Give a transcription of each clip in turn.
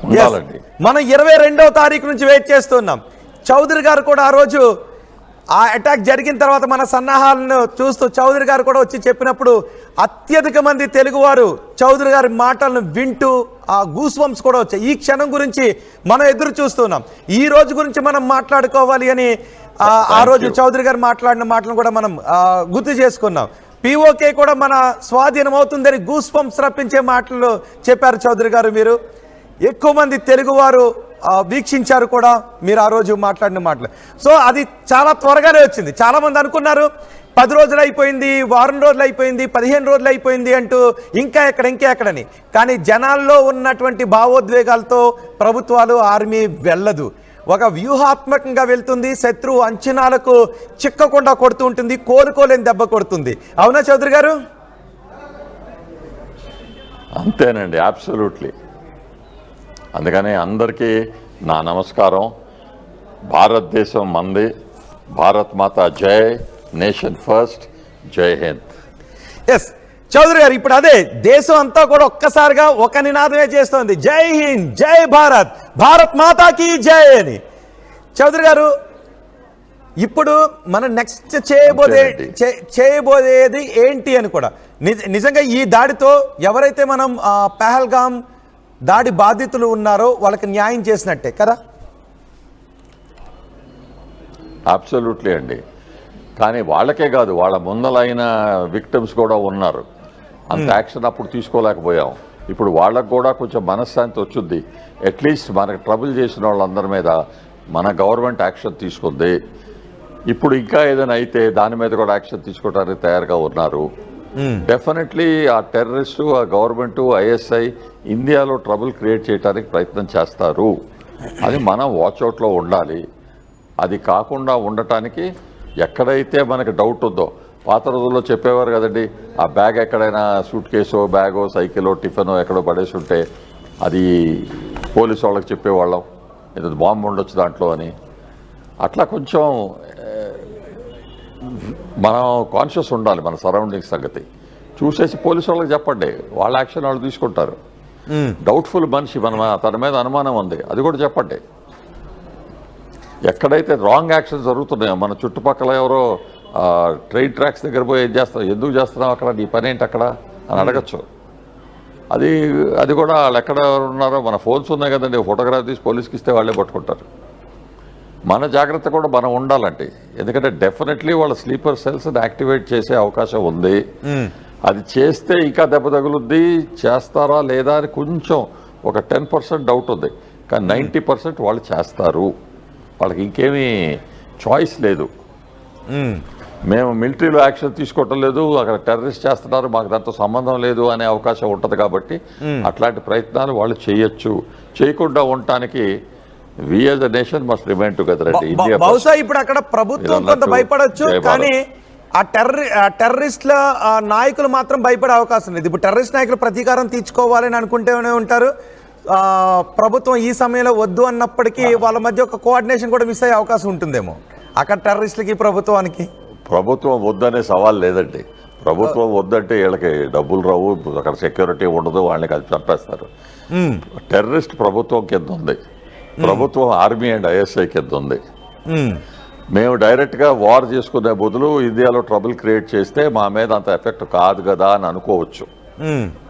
ఉండాలండి. మనం 22వ తారీఖు నుంచి వెయిట్ చేస్తున్నాం. చౌదరి గారు కూడా ఆ రోజు ఆ అటాక్ జరిగిన తర్వాత మన సన్నాహాలను చూస్తూ చౌదరి గారు కూడా వచ్చి చెప్పినప్పుడు అత్యధిక మంది తెలుగువారు చౌదరి గారి మాటలను వింటూ ఆ గూస్ బంప్స్ కూడా వచ్చాయి. ఈ క్షణం గురించి మనం ఎదురు చూస్తున్నాం. ఈ రోజు గురించి మనం మాట్లాడుకోవాలి అని ఆ రోజు చౌదరి గారు మాట్లాడిన మాటలను కూడా మనం గుర్తు చేసుకున్నాం. పిఓకే కూడా మన స్వాధీనం అవుతుందని గూస్ బంప్స్ రప్పించే మాటలు చెప్పారు చౌదరి గారు. మీరు ఎక్కువ మంది తెలుగువారు వీక్షించారు కూడా మీరు ఆ రోజు మాట్లాడిన మాటలు. సో అది చాలా త్వరగానే వచ్చింది. చాలామంది అనుకున్నారు 10 రోజులు అయిపోయింది, వారం రోజులు అయిపోయింది, 15 రోజులు అయిపోయింది అంటూ ఇంకా ఎక్కడని. కానీ జనాల్లో ఉన్నటువంటి భావోద్వేగాలతో ప్రభుత్వాలు ఆర్మీ వెళ్ళదు. ఒక వ్యూహాత్మకంగా వెళ్తుంది, శత్రువు అంచనాలకు చిక్కకుండా కొడుతూ ఉంటుంది, కోలుకోలేని దెబ్బ కొడుతుంది. అవునా చౌదరి గారు? అంతేనండి, అబ్సల్యూట్లీ. అందుకని అందరికీ నా నమస్కారం. భారతదేశం మంది, భారత్ మాతా జై, నేషన్ ఫస్ట్, జై హింద్. ఎస్ చౌదరి గారు, ఇప్పుడు అదే దేశం అంతా కూడా ఒక్కసారిగా ఒక నినాదమే చేస్తోంది, జై హింద్, జై భారత్, భారత్ మాతాకి జై అని. చౌదరి గారు, ఇప్పుడు మనం నెక్స్ట్ చేయబోయేది ఏంటి అని కూడా నిజంగా ఈ దాడితో ఎవరైతే మనం పహల్గామ్ దాడి బాధితులు ఉన్నారో వాళ్ళకి న్యాయం చేసినట్టే కదా? అబ్సల్యూట్లీ అండి. కానీ వాళ్ళకే కాదు, వాళ్ళ ముందలైన విక్టిమ్స్ కూడా ఉన్నారు. అంత యాక్షన్ అప్పుడు తీసుకోలేకపోయాం. ఇప్పుడు వాళ్ళకు కూడా కొంచెం మనశ్శాంతి వచ్చింది. అట్లీస్ట్ మనకు ట్రబుల్ చేసిన వాళ్ళందరి మీద మన గవర్నమెంట్ యాక్షన్ తీసుకుంది. ఇప్పుడు ఇంకా ఏదైనా అయితే దాని మీద కూడా యాక్షన్ తీసుకోవడానికి తయారుగా ఉన్నారు. డెఫినెట్లీ ఆ టెర్రరిస్టు, ఆ గవర్నమెంట్, ఐఎస్ఐ ఇండియాలో ట్రబుల్ క్రియేట్ చేయడానికి ప్రయత్నం చేస్తారు. అది మనం వాచ్అవుట్లో ఉండాలి. అది కాకుండా ఉండటానికి ఎక్కడైతే మనకి డౌట్ ఉందో, పాత రోజుల్లో చెప్పేవారు కదండి, ఆ బ్యాగ్ ఎక్కడైనా సూట్ కేసో, బ్యాగో, సైకిలో, టిఫినో ఎక్కడో పడేసి ఉంటే అది పోలీసు వాళ్ళకి చెప్పేవాళ్ళం, ఏదో బాంబు ఉండొచ్చు దాంట్లో అని. అట్లా కొంచెం మనం కాన్షియస్ ఉండాలి మన సరౌండింగ్స్ సంగతి. చూసేసి పోలీసు వాళ్ళకి చెప్పండి, వాళ్ళ యాక్షన్ వాళ్ళు తీసుకుంటారు. డౌట్ఫుల్ మనిషి తన మీద అనుమానం ఉంది, అది కూడా చెప్పండి. ఎక్కడైతే రాంగ్ యాక్షన్ జరుగుతున్నాయో, మన చుట్టుపక్కల ఎవరో ట్రైన్ ట్రాక్స్ దగ్గర పోయి ఏం చేస్తాం, ఎందుకు చేస్తున్నాం అక్కడ, నీ పని ఏంటి అక్కడ అని అడగచ్చు. అది కూడా వాళ్ళు ఎక్కడ ఉన్నారో, మన ఫోన్స్ ఉన్నాయి కదండి, ఫోటోగ్రాఫ్ తీసి పోలీస్కి ఇస్తే వాళ్ళే పట్టుకుంటారు. మన జాగ్రత్త కూడా మనం ఉండాలండి. ఎందుకంటే డెఫినెట్లీ వాళ్ళ స్లీపర్ సెల్స్ని యాక్టివేట్ చేసే అవకాశం ఉంది. అది చేస్తే ఇంకా దెబ్బ తగులుద్ది. చేస్తారా లేదా అని కొంచెం ఒక 10% డౌట్ ఉంది. కానీ 90% వాళ్ళు చేస్తారు. వాళ్ళకి ఇంకేమీ చాయిస్ లేదు. మేము మిలిటరీలో యాక్షన్ తీసుకోవటం లేదు, అక్కడ టెర్రరిస్ట్ చేస్తున్నారు, మాకు దాంతో సంబంధం లేదు అనే అవకాశం ఉంటుంది. కాబట్టి అట్లాంటి ప్రయత్నాలు వాళ్ళు చేయొచ్చు. చేయకుండా ఉండటానికి we as a nation must remain together. బహుశా ఇప్పుడు అక్కడ ప్రభుత్వం కొంత భయపడవచ్చు, కానీ ఆ టెర్రరిస్టుల నాయకులు మాత్రం భయపడే అవకాశం లేదు. ఇప్పుడు టెర్రరిస్ట్ నాయకులు ప్రతీకారం తీర్చుకోవాలని అనుకుంటూనే ఉంటారు. ప్రభుత్వం ఈ సమయంలో వద్దు అన్నప్పటికీ వాళ్ళ మధ్య ఒక కోఆర్డినేషన్ కూడా మిస్ అయ్యే అవకాశం ఉంటుందేమో అక్కడ టెర్రరిస్టులకి ప్రభుత్వానికి. ప్రభుత్వం వద్దనే సవాల్ లేదండి. ప్రభుత్వం వద్దంటే వీళ్ళకి డబ్బులు రావు, అక్కడ సెక్యూరిటీ ఉండదు, వాళ్ళని కలిసి చంపేస్తారు. టెర్రరిస్ట్ ప్రభుత్వం కింద ఉంది, ప్రభుత్వం ఆర్మీ అండ్ ఐఎస్ఐ కింద ఉంది. మేము డైరెక్ట్గా వార్ చేసుకునే బదులు ఇండియాలో ట్రబుల్ క్రియేట్ చేస్తే మా మీద అంత ఎఫెక్ట్ కాదు కదా అని అనుకోవచ్చు.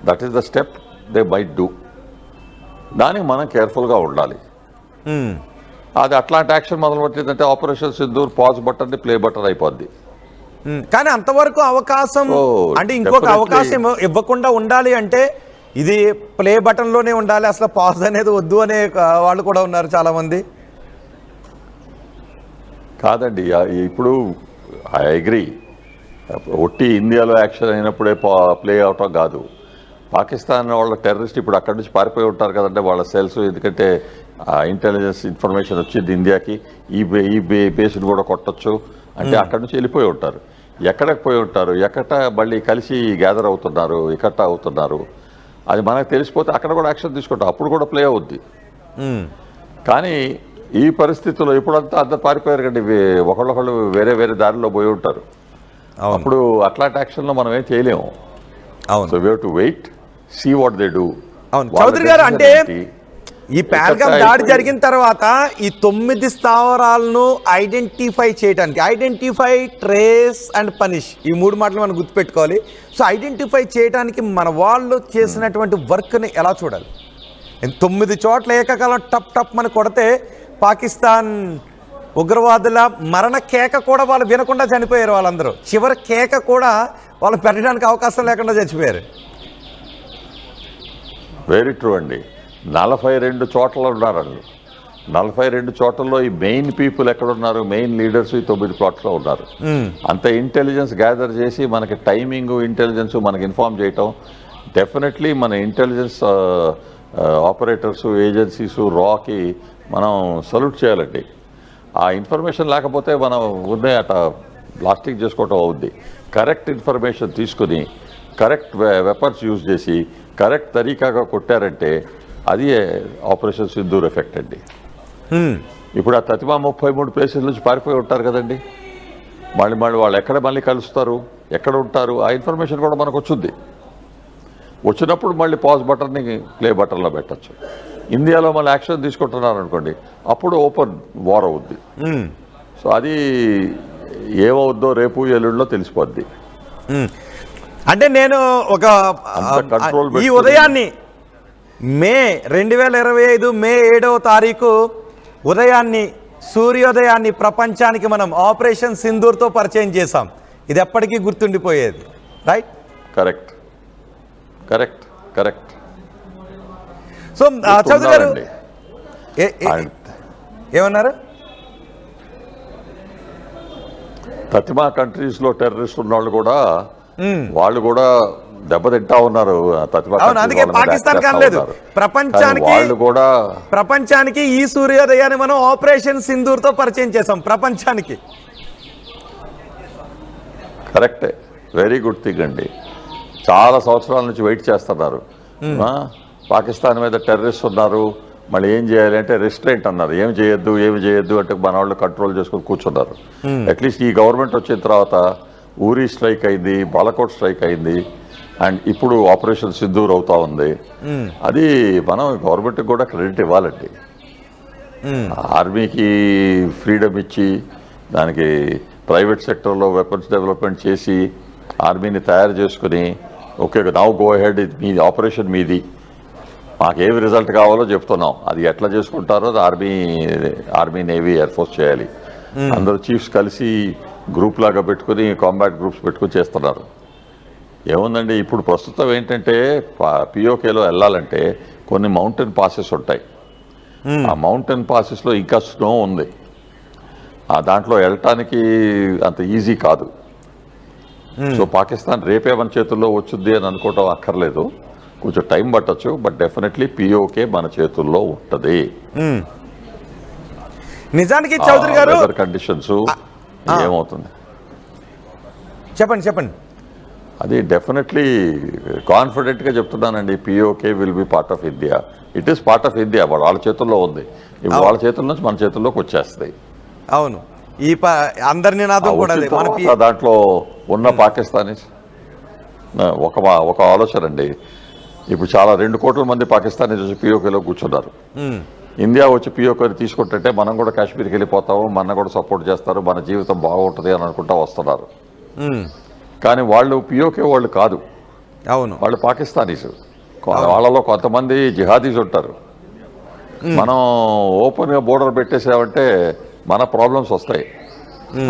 That is the step they might do. దానికి మనం కేర్ఫుల్గా ఉండాలి. అది అట్లాంటి యాక్షన్ మొదలుపెట్టిందంటే operation Sindoor pause button play button అయిపోద్ది. కానీ అంతవరకు అవకాశం అంటే ఇంకొక అవకాశం ఇవ్వకుండా ఉండాలి అంటే ఇది ప్లే బటన్లోనే ఉండాలి, అసలు పాజ్ అనేది వద్దు అనే వాళ్ళు కూడా ఉన్నారు చాలామంది. కాదండి, ఇప్పుడు ఐ అగ్రీ, ఒట్టి ఇండియాలో యాక్షన్ అయినప్పుడే ప్లే అవటం కాదు. పాకిస్తాన్ వాళ్ళ టెర్రరిస్ట్ ఇప్పుడు అక్కడి నుంచి పారిపోయి ఉంటారు కదంటే వాళ్ళ సెల్స్, ఎందుకంటే ఇంటెలిజెన్స్ ఇన్ఫర్మేషన్ వచ్చింది ఇండియాకి, ఈ బేస్ని కూడా కొట్టచ్చు అంటే అక్కడి నుంచి వెళ్ళిపోయి ఉంటారు. ఎక్కడికి పోయి ఉంటారు, ఎక్కడ మళ్ళీ కలిసి గ్యాదర్ అవుతున్నారు, ఎక్కడ అవుతున్నారు, అది మనకు తెలిసిపోతే అక్కడ కూడా యాక్షన్ తీసుకుంటాం, అప్పుడు కూడా ప్లే అవుద్ది. కానీ ఈ పరిస్థితుల్లో ఇప్పుడంతా అందరు పారిపోయారు కండి, ఒకళ్ళొకళ్ళు వేరే వేరే దారిలో పోయి ఉంటారు. అప్పుడు అట్లాంటి యాక్షన్లో మనం ఏం చేయలేము. So we have to wait, see what they do. Chaudhary గారు, అంటే ఈ పహల్గామ్ దాడి జరిగిన తర్వాత ఈ 9 స్థావరాలను ఐడెంటిఫై చేయడానికి, ఐడెంటిఫై, ట్రేస్ అండ్ పనిష్, ఈ 3 మాటలు మనం గుర్తుపెట్టుకోవాలి. సో ఐడెంటిఫై చేయడానికి మన వాళ్ళు చేసినటువంటి వర్క్ని ఎలా చూడాలి? 9 చోట్ల ఏకకాలం టప్ టప్ మన కొడితే పాకిస్తాన్ ఉగ్రవాదుల మరణ కేక కూడా వాళ్ళు వినకుండా చనిపోయారు. వాళ్ళందరూ చివరి కేక కూడా వాళ్ళు పెట్టడానికి అవకాశం లేకుండా చచ్చిపోయారు. వెరీ ట్రూ అండి. 42 చోట్ల ఉన్నారు. 42 చోట్లలో ఈ మెయిన్ పీపుల్ ఎక్కడున్నారు? మెయిన్ లీడర్స్ ఈ 9 ప్లాట్స్లో ఉన్నారు. అంత ఇంటెలిజెన్స్ గ్యాదర్ చేసి మనకి టైమింగ్, ఇంటెలిజెన్స్ మనకి ఇన్ఫార్మ్ చేయటం, డెఫినెట్లీ మన ఇంటెలిజెన్స్ ఆపరేటర్స్, ఏజెన్సీస్, రాకి మనం సల్యూట్ చేయాలండి. ఆ ఇన్ఫర్మేషన్ లేకపోతే మనం ఉన్నే అట బ్లాస్టింగ్ చేసుకోవటం అవుద్ది. కరెక్ట్ ఇన్ఫర్మేషన్ తీసుకుని కరెక్ట్ వెపన్స్ యూజ్ చేసి కరెక్ట్ తరీకాగా కొట్టారంటే అది ఆపరేషన్ సింధూర్ ఎఫెక్ట్ అండి. ఇప్పుడు ఆ తతిమా 33 ప్లేసెస్ నుంచి పారిపోయి ఉంటారు కదండి. మళ్ళీ వాళ్ళు ఎక్కడ మళ్ళీ కలుస్తారు, ఎక్కడ ఉంటారు, ఆ ఇన్ఫర్మేషన్ కూడా మనకు వచ్చింది. వచ్చినప్పుడు మళ్ళీ పాజ్ బటన్ని ప్లే బటన్లో పెట్టచ్చు. ఇండియాలో మళ్ళీ యాక్షన్ తీసుకుంటున్నారు అనుకోండి, అప్పుడు ఓపెన్ వార్ అవుద్ది. సో అది ఏమవుద్దో రేపు ఎల్లుండిలో తెలిసిపోద్ది. అంటే నేను ఒక ఈ ఉదయాన్ని మే 2025 మే 7వ తారీఖు ఉదయాన్ని, సూర్యోదయాన్ని ప్రపంచానికి మనం ఆపరేషన్ సింధూర్తో పరిచయం చేశాం. ఇది ఎప్పటికీ గుర్తుండిపోయేది. Right? Correct correct correct. So Chaudhary గారు ఏమన్నారు? తతిమా కంట్రీస్లో టెర్రరిస్ట్ ఉన్నవాళ్ళు కూడా వాళ్ళు కూడా దెబ్బతింటా ఉన్నారు. అందుకే పాకిస్తాన్ కనలేదు. ప్రపంచానికి ఈ సూర్యోదయాన్ని మనం ఆపరేషన్ సింధూర్తో పరిచయం చేసాం ప్రపంచానికి. కరెక్టే, వెరీ గుడ్ థింగ్ అండి. చాలా సంవత్సరాల నుంచి వెయిట్ చేస్తున్నారు. పాకిస్తాన్ మీద టెర్రరిస్ట్ ఉన్నారు, మళ్ళీ ఏం చేయాలి అంటే రెస్ట్రెంట్ అన్నారు. ఏమి చేయొద్దు అంటే మన వాళ్ళు కంట్రోల్ చేసుకుని కూర్చున్నారు. అట్లీస్ట్ ఈ గవర్నమెంట్ వచ్చిన తర్వాత ఊరి స్ట్రైక్ అయింది, బాలకోట్ స్ట్రైక్ అయింది, అండ్ ఇప్పుడు ఆపరేషన్ సింధూర్ అవుతా ఉంది. అది మనం గవర్నమెంట్కి కూడా క్రెడిట్ ఇవ్వాలండి. ఆర్మీకి ఫ్రీడమ్ ఇచ్చి దానికి ప్రైవేట్ సెక్టర్లో వెపన్స్ డెవలప్మెంట్ చేసి ఆర్మీని తయారు చేసుకుని, ఓకే నౌ గో అహెడ్, మీది ఆపరేషన్ మీది, మాకేమి రిజల్ట్ కావాలో చెప్తున్నాం, అది ఎట్లా చేసుకుంటారో ఆర్మీ నేవీ ఎయిర్ ఫోర్స్ చేయాలి. అందరూ చీఫ్స్ కలిసి గ్రూప్ లాగా పెట్టుకుని కాంబాట్ గ్రూప్స్ పెట్టుకుని చేస్తున్నారు. ఏముందండి, ఇప్పుడు ప్రస్తుతం ఏంటంటే పిఓకేలో వెళ్ళాలంటే కొన్ని మౌంటైన్ పాసెస్ ఉంటాయి. ఆ మౌంటైన్ పాసెస్లో ఇంకా స్నో ఉంది. దాంట్లో వెళ్ళటానికి అంత ఈజీ కాదు. సో పాకిస్తాన్ రేపే మన చేతుల్లో వచ్చుద్ది అని అనుకోవటం అక్కర్లేదు, కొంచెం టైం పట్టచ్చు. బట్ డెఫినెట్లీ పిఓకే మన చేతుల్లో ఉంటుంది. నిజానికి చౌదరి గారు కండిషన్స్ ఏమవుతుంది చెప్పండి. అది డెఫినెట్లీ కాన్ఫిడెంట్గా చెప్తున్నానండి. PoK will be part of India. It is part of India. వాళ్ళ చేతుల్లో ఉంది. ఇప్పుడు వాళ్ళ చేతుల నుంచి మన చేతుల్లోకి వచ్చేస్తాయి. అవును, ఈ అందరినీ దాంట్లో ఉన్న పాకిస్తానీస్ ఒక ఆలోచన అండి. ఇప్పుడు చాలా 2 కోట్ల మంది పాకిస్తానీస్ వచ్చి పిఓకేలో కూర్చున్నారు. ఇండియా వచ్చి పిఓకేని తీసుకుంటుంటే మనం కూడా కాశ్మీర్కి వెళ్ళిపోతాము, మన కూడా సపోర్ట్ చేస్తారు, మన జీవితం బాగుంటుంది అని అనుకుంటా వస్తున్నారు. కానీ వాళ్ళు పిఓకే వాళ్ళు కాదు. అవును, వాళ్ళు పాకిస్తానీస్. వాళ్ళలో కొంతమంది జిహాదీస్ ఉంటారు. మనం ఓపెన్గా బోర్డర్ పెట్టేసామంటే మన ప్రాబ్లమ్స్ వస్తాయి.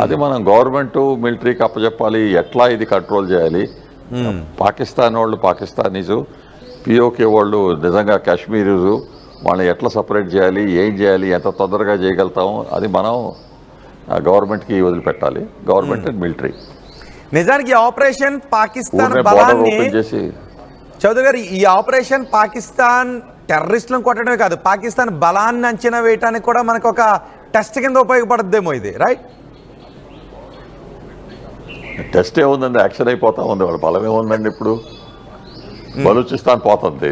అది మనం గవర్నమెంట్ మిలిటరీకి అప్పచెప్పాలి, ఎట్లా ఇది కంట్రోల్ చేయాలి. పాకిస్తాన్ వాళ్ళు పాకిస్తానీసు, పిఓకే వాళ్ళు నిజంగా కాశ్మీరీసు, వాళ్ళని ఎట్లా సపరేట్ చేయాలి, ఏం చేయాలి, ఎంత తొందరగా చేయగలుగుతాము, అది మనం గవర్నమెంట్కి వదిలిపెట్టాలి. Government and military. నిజానికి ఆపరేషన్ పాకిస్తాన్ బలాన్ని చౌదరి గారు, ఈ ఆపరేషన్ పాకిస్తాన్ టెర్రరిస్టులను కొట్టడమే కాదు, పాకిస్తాన్ బలాన్ని అంచనా వేయడానికి కూడా మనకు ఒక టెస్ట్ కింద ఉపయోగపడుద్దేమో ఇది. రైట్? టెస్ట్ ఏముందండి, యాక్షన్ అయిపోతా ఉంది. వాళ్ళ బలం ఏముందండి. ఇప్పుడు బలూచిస్తాన్ పోతుంది,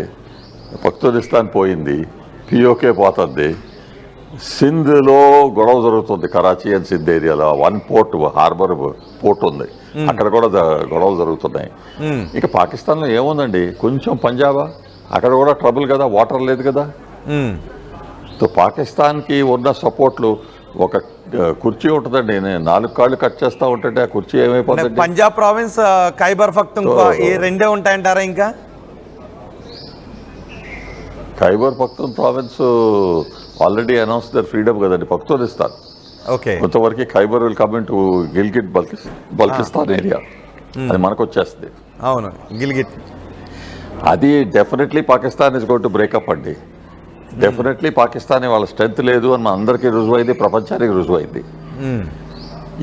పఖ్తూనిస్తాన్ పోయింది, పిఓకే పోతుంది, సింధ్లో గొడవ జరుగుతుంది. కరాచీ అండ్ సింధ్ ఏరియాలో 1 పోర్ట్, హార్బర్ పోర్ట్ ఉంది, అక్కడ కూడా గొడవలు జరుగుతున్నాయి. ఇక పాకిస్తాన్లో ఏముందండి, కొంచెం పంజాబా, అక్కడ కూడా ట్రబుల్ కదా, వాటర్ లేదు కదా. సో పాకిస్తాన్కి ఉన్న సపోర్ట్లు ఒక కుర్చీ ఉంటుందండి, నేను 4 కాళ్ళు కట్ చేస్తూ ఉంటుంటే ఆ కుర్చీ ఏమైపోతుంది? పంజాబ్ ప్రావిన్స్, ఖైబర్ పఖ్తూన్ఖ్వా ఈ రెండే ఉంటాయంటారా? ఇంకా Khyber Pakhtun province already announce their freedom కదండి, పఖ్తూనిస్తాన్. ఓకే, కొంతవరకు Khyber will come into Gilgit Baltistan area, అది మనకు వచ్చేస్తుంది. అవును, గిల్గిట్. అది definitely Pakistan is going to break up అండి. డెఫినెట్లీ పాకిస్తాన్ వాళ్ళ స్ట్రెంత్ లేదు అని మన అందరికీ రుజువైంది, ప్రపంచానికి రుజువైంది.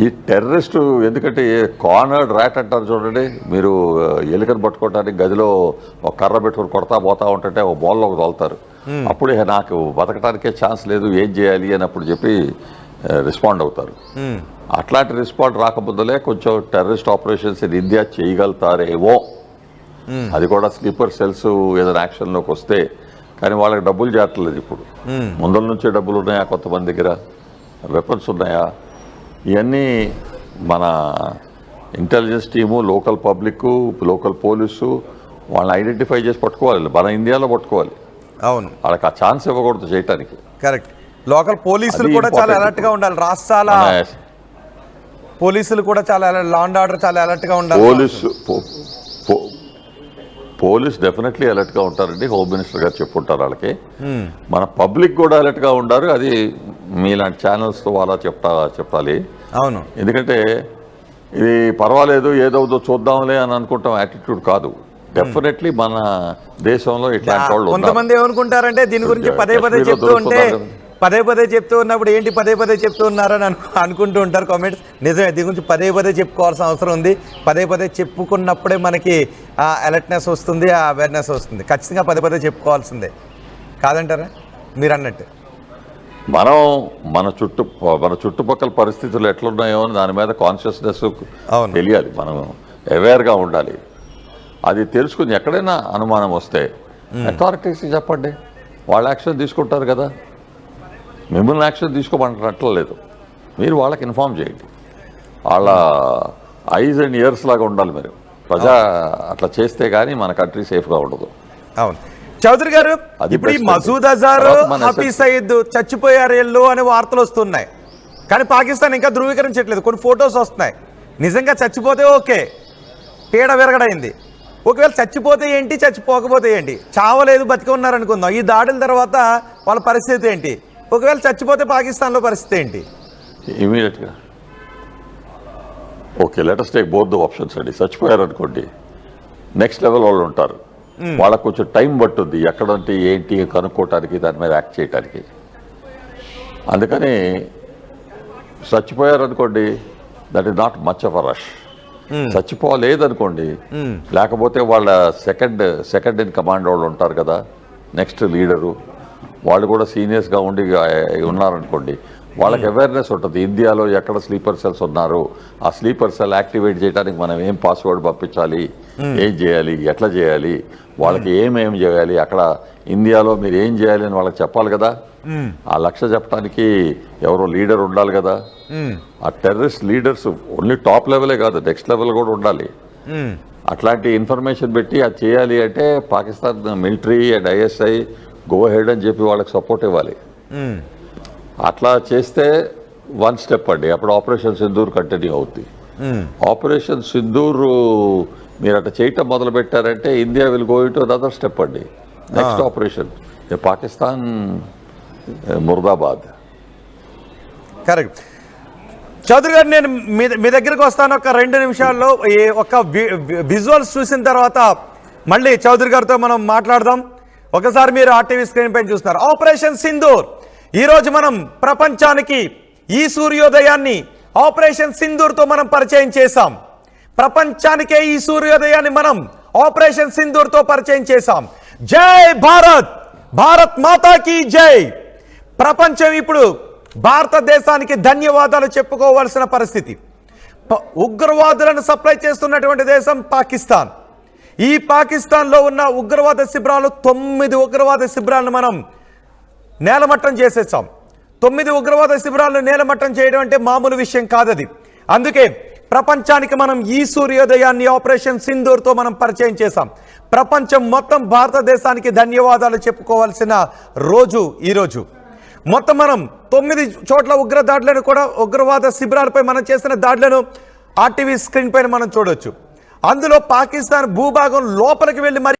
ఈ టెర్రరిస్టు ఎందుకంటే కార్నర్డ్ ర్యాట్ అంటారు చూడండి, మీరు ఎలుకను పట్టుకోవడానికి గదిలో ఒక కర్ర పెట్టుకొని కొడతా పోతా ఉంటుంటే ఒక బాల్లో తోలుతారు, అప్పుడే నాకు బతకటానికే ఛాన్స్ లేదు, ఏం చేయాలి అని అప్పుడు చెప్పి రెస్పాండ్ అవుతారు. అట్లాంటి రెస్పాండ్ రాకముందలే కొంచెం టెర్రరిస్ట్ ఆపరేషన్స్ ఇన్ ఇండియా చేయగలుగుతారేమో, అది కూడా స్లీపర్ సెల్స్ ఏదైనా యాక్షన్లోకి వస్తే. కానీ వాళ్ళకి డబ్బులు చేరట్లేదు ఇప్పుడు, ముందల నుంచే డబ్బులు ఉన్నాయా కొంతమంది దగ్గర, వెపన్స్ ఉన్నాయా, ఇవన్నీ మన intelligence team, local public, local police వాళ్ళని ఐడెంటిఫై చేసి పట్టుకోవాలి, మన ఇండియాలో పట్టుకోవాలి. అవును, వాళ్ళకి ఆ ఛాన్స్ ఇవ్వకూడదు చేయటానికి. కరెక్ట్. లోకల్ పోలీసులు కూడా చాలా అలర్ట్ గా ఉండాలి, రాష్ట్రాల పోలీసులు కూడా చాలా లా అండ్ ఆర్డర్ చాలా అలర్ట్ గా ఉండాలి. పోలీస్ డెఫినెట్లీ అలర్ట్గా ఉంటారండి, హోమ్ మినిస్టర్ గారు చెప్పుంటారు వాళ్ళకి. మన పబ్లిక్ కూడా అలర్ట్గా ఉండారు, అది మీలాంటి ఛానల్స్తో వాళ్ళ చెప్పాలి. అవును, ఎందుకంటే ఇది పర్వాలేదు ఏదవుదో చూద్దాంలే అని అనుకుంటాం యాటిట్యూడ్ కాదు. డెఫినెట్లీ మన దేశంలో ఇట్లాంటి వాళ్ళు కొంతమంది ఏమనుకుంటారంటే దీని గురించి పదే పదే చెప్తూ ఉన్నప్పుడు ఏంటి పదే చెప్తూ ఉన్నారని అనుకుంటూ ఉంటారు కామెంట్స్. నిజమే, దీని గురించి పదే చెప్పుకోవాల్సిన అవసరం ఉంది. పదే చెప్పుకున్నప్పుడే మనకి ఆ అలర్ట్నెస్ వస్తుంది, ఆ అవేర్నెస్ వస్తుంది. ఖచ్చితంగా పదే చెప్పుకోవాల్సిందే కాదంటారా మీరు అన్నట్టు? మన చుట్టుపక్కల పరిస్థితులు ఎట్లున్నాయో అని దాని మీద కాన్షియస్నెస్ తెలియాలి, మనం అవేర్గా ఉండాలి. అది తెలుసుకుని ఎక్కడైనా అనుమానం వస్తే అథారిటీస్కి చెప్పండి, వాళ్ళు యాక్షన్ తీసుకుంటారు కదా. మిమ్మల్ని యాక్షన్ తీసుకోమంటట్లేదు, మీరు వాళ్ళకి ఇన్ఫార్మ్ చేయండి. వాళ్ళ ఐజ్ అండ్ ఇయర్స్ లాగా ఉండాలి మీరు, అట్లా చేస్తే కానీ మన కంట్రీ సేఫ్గా ఉండదు. అవును చౌదరి గారు, ఇప్పుడు ఈ మసూద్ అజార్, హఫీజ్ సయీద్ చచ్చిపోయారు ఎల్లు అనే వార్తలు వస్తున్నాయి, కానీ పాకిస్తాన్ ఇంకా ధృవీకరించట్లేదు. కొన్ని ఫొటోస్ వస్తున్నాయి. నిజంగా చచ్చిపోతే ఓకే, పీడ విరగడైంది. ఒకవేళ చచ్చిపోతే ఏంటి, చచ్చిపోకపోతే ఏంటి? చావలేదు, బతికి ఉన్నారనుకుందాం. ఈ దాడుల తర్వాత వాళ్ళ పరిస్థితి ఏంటి? ఒకవేళ చచ్చిపోతే పాకిస్తాన్లో పరిస్థితి ఏంటి? ఇమీడియట్గా okay, let us take both the options అండి. చచ్చిపోయారు అనుకోండి, నెక్స్ట్ లెవెల్ వాళ్ళు ఉంటారు, వాళ్ళకు కొంచెం టైం పట్టుద్ది ఎక్కడంటే ఏంటి కనుక్కోవటానికి, దాని మీద యాక్ట్ చేయడానికి. అందుకని చచ్చిపోయారు అనుకోండి, that is not much of a rush. చచ్చిపోలేదనుకోండి, లేకపోతే వాళ్ళ సెకండ్ ఇన్ కమాండ్ వాళ్ళు ఉంటారు కదా, నెక్స్ట్ లీడరు, వాళ్ళు కూడా సీనియర్స్గా ఉన్నారనుకోండి, వాళ్ళకి అవేర్నెస్ ఉంటుంది ఇండియాలో ఎక్కడ స్లీపర్ సెల్స్ ఉన్నారు, ఆ స్లీపర్ సెల్ యాక్టివేట్ చేయడానికి మనం ఏం పాస్వర్డ్ పంపించాలి, ఏం చేయాలి, ఎట్లా చేయాలి, వాళ్ళకి ఏమేం చేయాలి, అక్కడ ఇండియాలో మీరు ఏం చేయాలి అని వాళ్ళకి చెప్పాలి కదా. ఆ లక్ష్య చెప్పడానికి ఎవరో లీడర్ ఉండాలి కదా. ఆ టెర్రరిస్ట్ లీడర్స్ ఓన్లీ టాప్ లెవెలే కాదు, నెక్స్ట్ లెవెల్ కూడా ఉండాలి. అట్లాంటి ఇన్ఫర్మేషన్ పెట్టి అది చేయాలి అంటే Pakistan military and ISI go head అని చెప్పి వాళ్ళకి సపోర్ట్ ఇవ్వాలి. అట్లా చేస్తే వన్ స్టెప్ అండి, అప్పుడు ఆపరేషన్ సింధూర్ కంటిన్యూ అవుతుంది. ఆపరేషన్ సింధూర్ మీరు అట్లా చేయటం మొదలు పెట్టారంటే India will go into another step అండి. నెక్స్ట్ ఆపరేషన్ పాకిస్తాన్ ముర్దాబాద్. కరెక్ట్. చౌదరి గారు, నేను మీ దగ్గరికి వస్తాను ఒక 2 నిమిషాల్లో. ఒక విజువల్స్ చూసిన తర్వాత మళ్ళీ చౌదరి గారితో మనం మాట్లాడదాం. ఒకసారి మీరు RTV స్క్రీన్ పైన చూస్తున్నారు ఆపరేషన్ సింధూర్. ఈరోజు మనం ప్రపంచానికి ఈ సూర్యోదయాన్ని ఆపరేషన్ సింధూర్తో మనం పరిచయం చేశాం. ప్రపంచానికే ఈ సూర్యోదయాన్ని మనం ఆపరేషన్ సింధూర్తో పరిచయం చేశాం. జై భారత్, భారత్ మాతాకి జై. ప్రపంచం ఇప్పుడు భారతదేశానికి ధన్యవాదాలు చెప్పుకోవాల్సిన పరిస్థితి. ఉగ్రవాదులను సప్లై చేస్తున్నటువంటి దేశం పాకిస్తాన్. ఈ పాకిస్తాన్లో ఉన్న ఉగ్రవాద శిబిరాలు 9 ఉగ్రవాద శిబిరాలను మనం నేలమట్టం చేసేసాం. 9 ఉగ్రవాద శిబిరాలను నేలమట్టం చేయడం అంటే మామూలు విషయం కాదది. అందుకే ప్రపంచానికి మనం ఈ సూర్యోదయాన్ని ఆపరేషన్ సింధూర్తో మనం పరిచయం చేశాం. ప్రపంచం మొత్తం భారతదేశానికి ధన్యవాదాలు చెప్పుకోవాల్సిన రోజు ఈరోజు. మొత్తం మనం 9 చోట్ల ఉగ్రవాద శిబిరాలపై మనం చేసిన దాడులను ఆర్టీవీ స్క్రీన్ పైన మనం చూడొచ్చు. అందులో పాకిస్తాన్ భూభాగం లోపలికి వెళ్ళి మరి